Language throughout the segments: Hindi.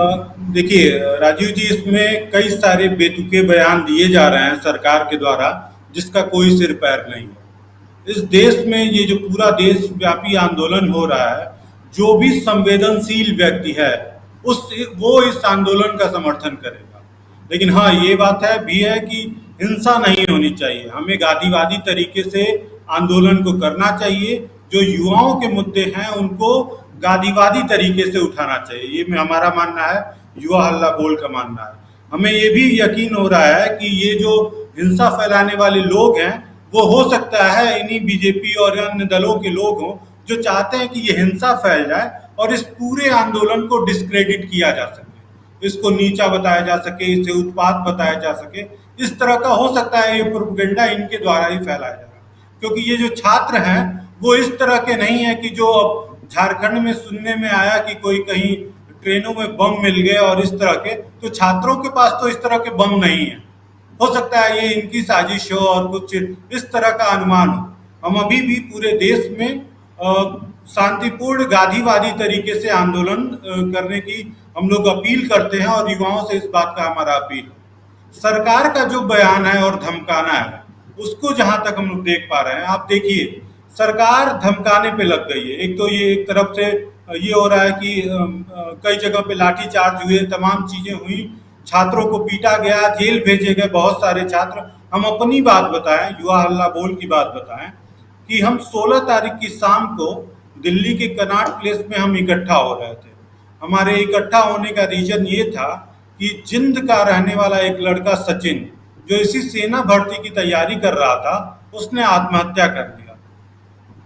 अ, देखिए राजीव जी, इसमें कई सारे बेतुके बयान दिए जा रहे हैं सरकार के द्वारा, जिसका कोई सिर पैर नहीं है। इस देश में ये जो पूरा देशव्यापी आंदोलन हो रहा है, जो भी संवेदनशील व्यक्ति है उस वो इस आंदोलन का समर्थन करेगा। लेकिन हाँ, ये बात है भी है कि हिंसा नहीं होनी चाहिए। हमें गांधीवादी तरीके से आंदोलन को करना चाहिए। जो युवाओं के मुद्दे हैं उनको गांधीवादी तरीके से उठाना चाहिए, ये हमारा मानना है। युवा हल्ला बोल का मानना है। हमें ये भी यकीन हो रहा है कि ये जो हिंसा फैलाने वाले लोग हैं, वो हो सकता है इन्हीं बीजेपी और अन्य दलों के लोग हों, जो चाहते हैं कि ये हिंसा फैल जाए और इस पूरे आंदोलन को डिस्क्रेडिट किया जा सके, इसको नीचा बताया जा सके, इसे उत्पात बताया जा सके। इस तरह का हो सकता है ये प्रोपेगेंडा इनके द्वारा ही फैलाया जा रहा है, क्योंकि ये जो छात्र हैं वो इस तरह के नहीं है कि जो अब झारखंड में सुनने में आया कि कोई कहीं ट्रेनों में बम मिल गए और इस तरह के, तो छात्रों के पास तो इस तरह के बम नहीं है। हो सकता है ये इनकी साजिश हो और कुछ इस तरह का अनुमान हो। हम अभी भी पूरे देश में शांतिपूर्ण गांधीवादी तरीके से आंदोलन करने की हम लोग अपील करते हैं और युवाओं से इस बात का हमारा अपील है। सरकार का जो बयान है और धमकाना है, उसको जहां तक हम लोग देख पा रहे हैं, आप देखिए सरकार धमकाने पे लग गई है। एक तो ये एक तरफ से ये हो रहा है कि कई जगह पे लाठी चार्ज हुए, तमाम चीजें हुई, छात्रों को पीटा गया, जेल भेजे गए बहुत सारे छात्र। हम अपनी बात बताएं, युवा हल्ला बोल की बात बताएं कि हम 16 तारीख की शाम को दिल्ली के कनॉट प्लेस में हम इकट्ठा हो रहे थे। हमारे इकट्ठा होने का रीजन ये था कि जिंद का रहने वाला एक लड़का सचिन, जो इसी सेना भर्ती की तैयारी कर रहा था, उसने आत्महत्या कर लिया।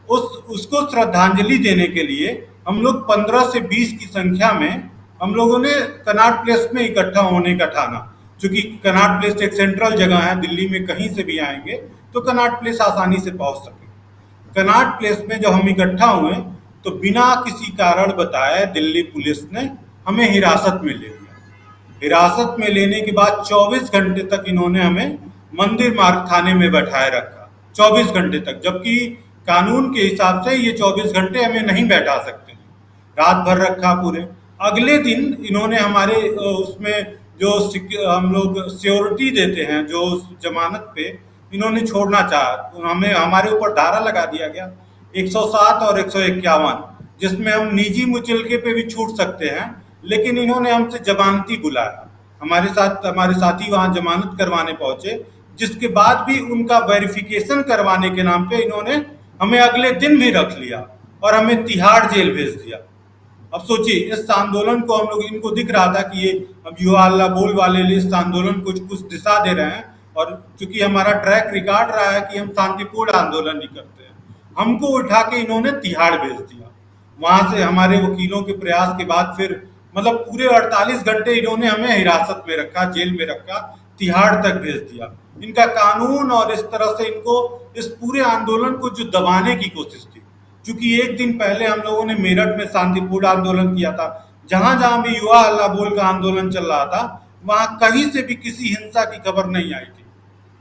उसको श्रद्धांजलि देने के लिए हम लोग 15 से 20 की संख्या में हम लोगों ने कनॉट प्लेस में इकट्ठा होने का ठाना। क्योंकि कनॉट प्लेस एक सेंट्रल जगह है, दिल्ली में कहीं से भी आएंगे तो कनॉट प्लेस आसानी से पहुंच सके। कनॉट प्लेस में जब हम इकट्ठा हुए तो बिना किसी कारण बताए दिल्ली पुलिस ने हमें हिरासत में ले लिया। हिरासत में लेने के बाद 24 घंटे तक इन्होंने हमें मंदिर मार्ग थाने में बैठाए रखा, 24 घंटे तक, जबकि कानून के हिसाब से ये 24 घंटे हमें नहीं बैठा सकते हैं। रात भर रखा पूरे। अगले दिन इन्होंने हमारे उसमें जो हम लोग सिक्योरिटी देते हैं, जो उस जमानत पे इन्होंने छोड़ना चाहा, तो हमें हमारे ऊपर धारा लगा दिया गया 107 और 151, जिसमें हम निजी मुचलके पे भी छूट सकते हैं। लेकिन इन्होंने हमसे जमानती बुलाया, हमारे साथी वहां जमानत करवाने पहुंचे, जिसके बाद भी उनका वेरिफिकेशन करवाने के नाम पे इन्होंने हमें अगले दिन भी रख लिया और हमें तिहाड़ जेल भेज दिया। अब सोचिए, इस आंदोलन को हम लोग, इनको दिख रहा था कि ये अब युवा हल्ला बोल वाले इस आंदोलन को कुछ दिशा दे रहे हैं, और चूंकि हमारा ट्रैक रिकॉर्ड रहा है कि हम शांतिपूर्ण आंदोलन ही करते हैं, हमको उठा के इन्होंने तिहाड़ भेज दिया। वहां से हमारे वकीलों के प्रयास के बाद फिर मतलब पूरे 48 घंटे इन्होंने हमें हिरासत में रखा, जेल में रखा, तिहाड़ तक भेज दिया। इनका कानून और इस तरह से इनको इस पूरे आंदोलन को जो दबाने की कोशिश थी। क्योंकि एक दिन पहले हम लोगों ने मेरठ में शांतिपूर्ण आंदोलन किया था, जहां जहां भी युवा हल्ला बोल का आंदोलन चल रहा था, वहां कहीं से भी किसी हिंसा की खबर नहीं आई थी।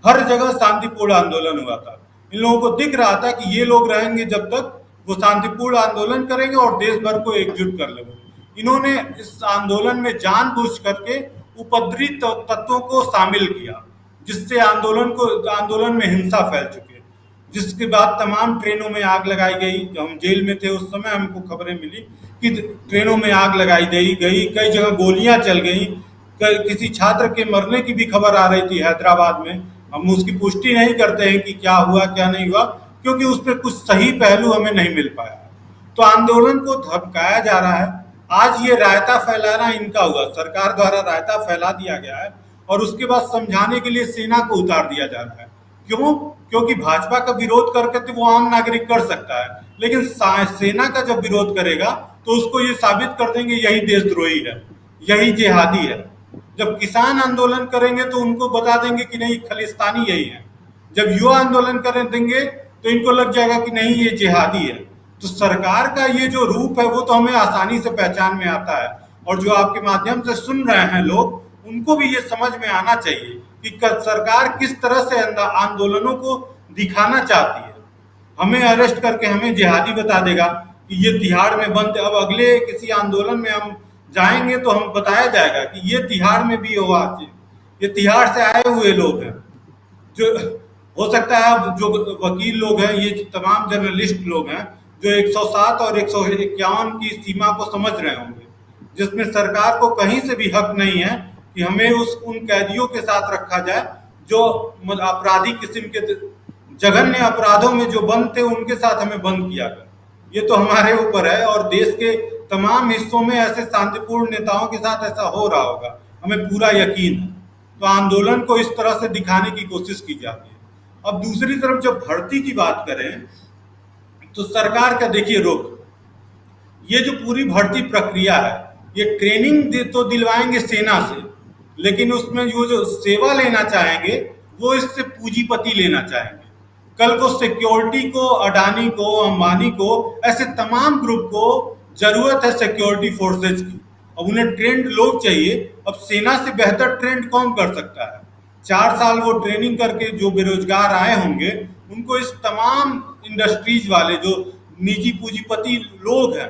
हर जगह शांतिपूर्ण आंदोलन हुआ था। इन लोगों को दिख रहा था कि ये लोग रहेंगे जब तक, वो शांतिपूर्ण आंदोलन करेंगे और देश भर को एकजुट कर लेंगे। इन्होंने इस आंदोलन में जानबूझ करके उपद्रवी तत्वों को शामिल किया, जिससे आंदोलन में हिंसा फैल चुकी है। जिसके बाद तमाम ट्रेनों में आग लगाई गई। जब हम जेल में थे उस समय हमको खबरें मिली कि ट्रेनों में आग लगाई गई, कई जगह गोलियां चल गई, किसी छात्र के मरने की भी खबर आ रही थी हैदराबाद में। हम उसकी पुष्टि नहीं करते हैं कि क्या हुआ क्या नहीं हुआ, क्योंकि उस पर कुछ सही पहलू हमें नहीं मिल पाया। तो आंदोलन को धमकाया जा रहा है। आज ये रायता फैलाना इनका हुआ, सरकार द्वारा रायता फैला दिया गया है और उसके बाद समझाने के लिए सेना को उतार दिया जा रहा है। क्यों? क्योंकि भाजपा का विरोध करके तो वो आम नागरिक कर सकता है, लेकिन सेना का जब विरोध करेगा तो उसको ये साबित कर देंगे यही देशद्रोही है, यही जिहादी है। जब किसान आंदोलन करेंगे तो उनको बता देंगे कि नहीं, खालिस्तानी यही है। जब युवा आंदोलन कर देंगे तो इनको लग जाएगा कि नहीं, ये जिहादी है। तो सरकार का ये जो रूप है वो तो हमें आसानी से पहचान में आता है, और जो आपके माध्यम से सुन रहे हैं लोग, उनको भी ये समझ में आना चाहिए कि सरकार किस तरह से आंदोलनों को दिखाना चाहती है। हमें अरेस्ट करके हमें जिहादी बता देगा कि ये तिहाड़ में बंद, अब अगले किसी आंदोलन में हम जाएंगे तो हम बताया जाएगा कि ये तिहाड़ में भी हुआ, ये तिहाड़ से आए हुए लोग हैं। जो हो सकता है अब जो वकील लोग हैं, ये तमाम जर्नलिस्ट लोग हैं जो 107 और 151 की सीमा को समझ रहे होंगे, जिसमें सरकार को कहीं से भी हक नहीं है कि हमें उन कैदियों के साथ रखा जाए जो आपराधिक किस्म के जघन्य अपराधों में जो बंद थे, उनके साथ हमें बंद किया गया। ये तो हमारे ऊपर है, और देश के तमाम हिस्सों में ऐसे शांतिपूर्ण नेताओं के साथ ऐसा हो रहा होगा, हमें पूरा यकीन है। तो आंदोलन को इस तरह से दिखाने की कोशिश की जाती है। अब दूसरी तरफ जब भर्ती की बात करें तो सरकार का देखिए रुख, ये जो पूरी भर्ती प्रक्रिया है, ये ट्रेनिंग तो दिलवाएंगे सेना से, लेकिन उसमें जो सेवा लेना चाहेंगे वो इससे पूंजीपति लेना चाहेंगे। कल को सिक्योरिटी को, अडानी को, अंबानी को, ऐसे तमाम ग्रुप को जरूरत है सिक्योरिटी फोर्सेज की। अब उन्हें ट्रेंड लोग चाहिए। अब सेना से बेहतर ट्रेंड कौन कर सकता है? 4 साल वो ट्रेनिंग करके जो बेरोजगार आए होंगे, उनको इस तमाम इंडस्ट्रीज वाले जो निजी पूंजीपति लोग हैं,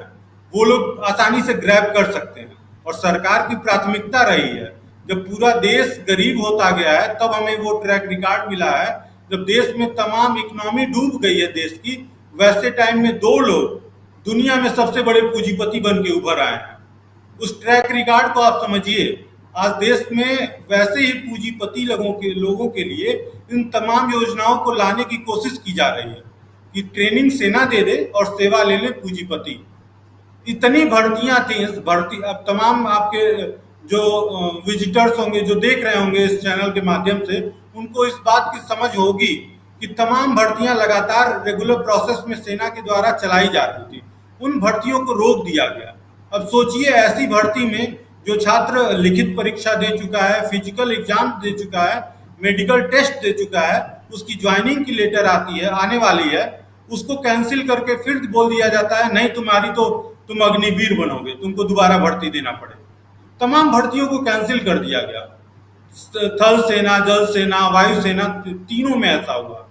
वो लोग आसानी से ग्रैब कर सकते हैं। और सरकार की प्राथमिकता रही है, जब पूरा देश गरीब होता गया है तब हमें वो ट्रैक रिकॉर्ड मिला है। जब देश में तमाम इकोनॉमी डूब गई है देश की, वैसे टाइम में 2 लोग दुनिया में सबसे बड़े पूंजीपति बन के उभर आए हैं। उस ट्रैक रिकॉर्ड को आप समझिए। आज देश में वैसे ही पूंजीपति लोगों के लिए इन तमाम योजनाओं को लाने की कोशिश की जा रही है कि ट्रेनिंग सेना दे दे और सेवा ले ले पूंजीपति। इतनी भर्तियां थी इस भर्ती। अब तमाम आपके जो विजिटर्स होंगे, जो देख रहे होंगे इस चैनल के माध्यम से, उनको इस बात की समझ होगी कि तमाम भर्तियां लगातार रेगुलर प्रोसेस में सेना के द्वारा चलाई जा रही थी। उन भर्तियों को रोक दिया गया। अब सोचिए, ऐसी भर्ती में जो छात्र लिखित परीक्षा दे चुका है, फिजिकल एग्जाम दे चुका है, मेडिकल टेस्ट दे चुका है, उसकी ज्वाइनिंग की लेटर आती है, आने वाली है, उसको कैंसिल करके फिर बोल दिया जाता है नहीं तुम्हारी तो तुम अग्निवीर बनोगे, तुमको दोबारा भर्ती देना पड़ेगा। तमाम भर्तियों को कैंसिल कर दिया गया। थल सेना, जल सेना, वायु सेना, तीनों में ऐसा हुआ।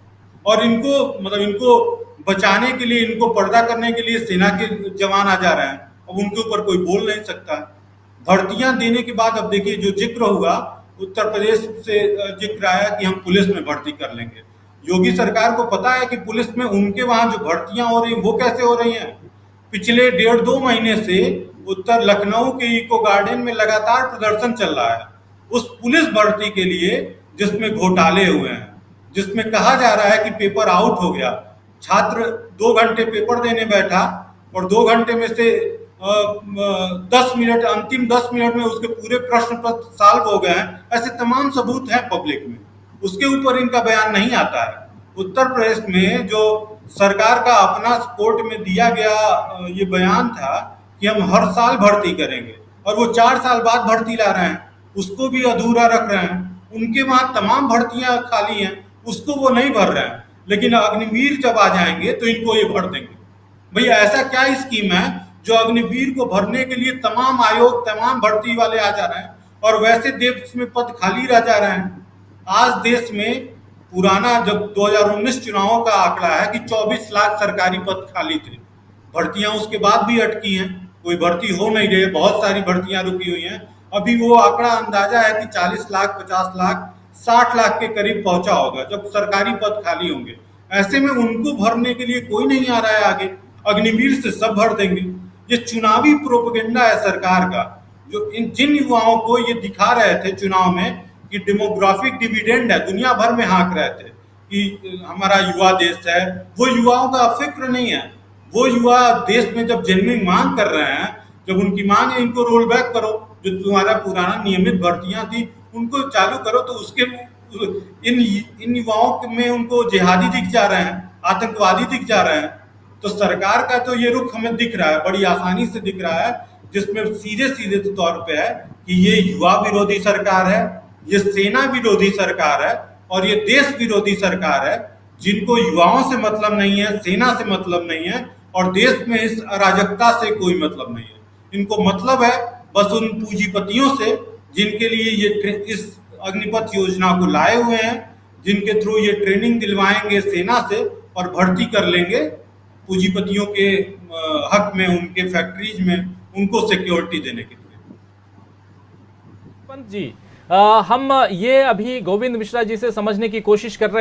और इनको बचाने के लिए, इनको पर्दा करने के लिए सेना के जवान आ जा रहे हैं। अब उनके ऊपर कोई बोल नहीं सकता। भर्तियां देने के बाद अब देखिए जो जिक्र हुआ, उत्तर प्रदेश से जिक्र आया कि हम पुलिस में भर्ती कर लेंगे। योगी सरकार को पता है कि पुलिस में उनके वहां जो भर्तियां हो रही वो कैसे हो रही हैं। पिछले 1.5-2 महीने से उत्तर लखनऊ के इको गार्डन में लगातार प्रदर्शन चल रहा है उस पुलिस भर्ती के लिए जिसमें घोटाले हुए हैं, जिसमें कहा जा रहा है कि पेपर आउट हो गया। छात्र 2 घंटे पेपर देने बैठा और 2 घंटे में से 10 मिनट, अंतिम 10 मिनट में उसके पूरे प्रश्न पत्र सॉल्व हो गए हैं। ऐसे तमाम सबूत हैं पब्लिक में, उसके ऊपर इनका बयान नहीं आता है। उत्तर प्रदेश में जो सरकार का अपना कोर्ट में दिया गया ये बयान था कि हम हर साल भर्ती करेंगे, और वो 4 साल बाद भर्ती ला रहे हैं, उसको भी अधूरा रख रहे हैं। उनके वहां तमाम भर्तियां खाली हैं, उसको वो नहीं भर रहे हैं, लेकिन अग्निवीर जब आ जाएंगे तो इनको ये भर देंगे। भैया ऐसा क्या स्कीम है जो अग्निवीर को भरने के लिए तमाम आयोग, तमाम भर्ती वाले आ जा रहे हैं और वैसे देश में पद खाली रह जा रहे हैं। आज देश में पुराना जब 2019 चुनावों का आंकड़ा है कि 24 लाख सरकारी पद खाली थे। भर्तियां उसके बाद भी अटकी हैं, कोई भर्ती हो नहीं रही है, बहुत सारी भर्तियां रुकी हुई हैं। अभी वो आंकड़ा अंदाजा है कि 40 लाख, 50 लाख, 60 लाख के करीब पहुंचा होगा जब सरकारी पद खाली होंगे। ऐसे में उनको भरने के लिए कोई नहीं आ रहा है आगे, अग्निवीर से सब भर देंगे। ये चुनावी प्रोपेगेंडा है सरकार का, जो जिन युवाओं को ये दिखा रहे थे चुनाव में कि डेमोग्राफिक डिविडेंड है, दुनिया भर में हाँक रहे थे कि हमारा युवा देश है, वो युवाओं का फिक्र नहीं है। वो युवा देश में जब जेन्युइन मांग कर रहे हैं, जब उनकी मांग है इनको रोल बैक करो, जो तुम्हारा पुराना नियमित भर्तियां थी उनको चालू करो, तो उसके इन युवाओं में उनको जिहादी दिख जा रहे हैं, आतंकवादी दिख जा रहे हैं। तो सरकार का तो ये रुख हमें दिख रहा है, बड़ी आसानी से दिख रहा है, जिसमें सीधे सीधे तौर पे है कि ये युवा विरोधी सरकार है, ये सेना विरोधी सरकार है और ये देश विरोधी सरकार है, जिनको युवाओं से मतलब नहीं है, सेना से मतलब नहीं है और देश में इस अराजकता से कोई मतलब नहीं है। इनको मतलब है बस उन पूंजीपतियों से जिनके लिए ये इस अग्निपथ योजना को लाए हुए हैं, जिनके थ्रू ये ट्रेनिंग दिलवाएंगे सेना से और भर्ती कर लेंगे पूंजीपतियों के हक में, उनके फैक्ट्रीज में उनको सिक्योरिटी देने के लिए। पंत जी, हम ये अभी गोविंद मिश्रा जी से समझने की कोशिश कर रहे